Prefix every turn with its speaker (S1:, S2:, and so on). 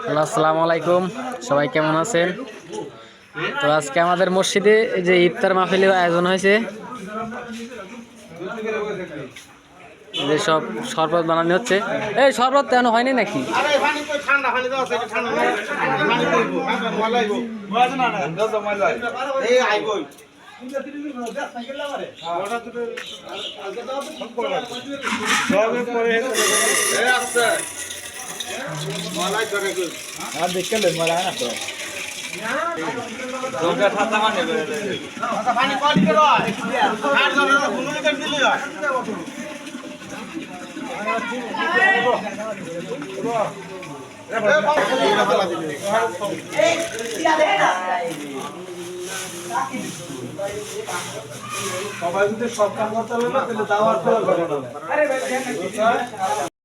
S1: Hello, আসসালামু আলাইকুম। সবাই কেমন আছেন? তো আজকে আমাদের মসজিদে যে ইফতার মাহফিলের আয়োজন হয়েছে, যে সব শরবত বানানো হচ্ছে। এই শরবত কেন হয়নি নাকি?
S2: আর দেখতে লেন মারা না তো দুটা ঠাতা মানে পানি কল করে আর জন্য হুনুর করে দিলি হয় সবাই যদি সব কাম করতে হবে না তাহলে দাওয়ার ফল করে না।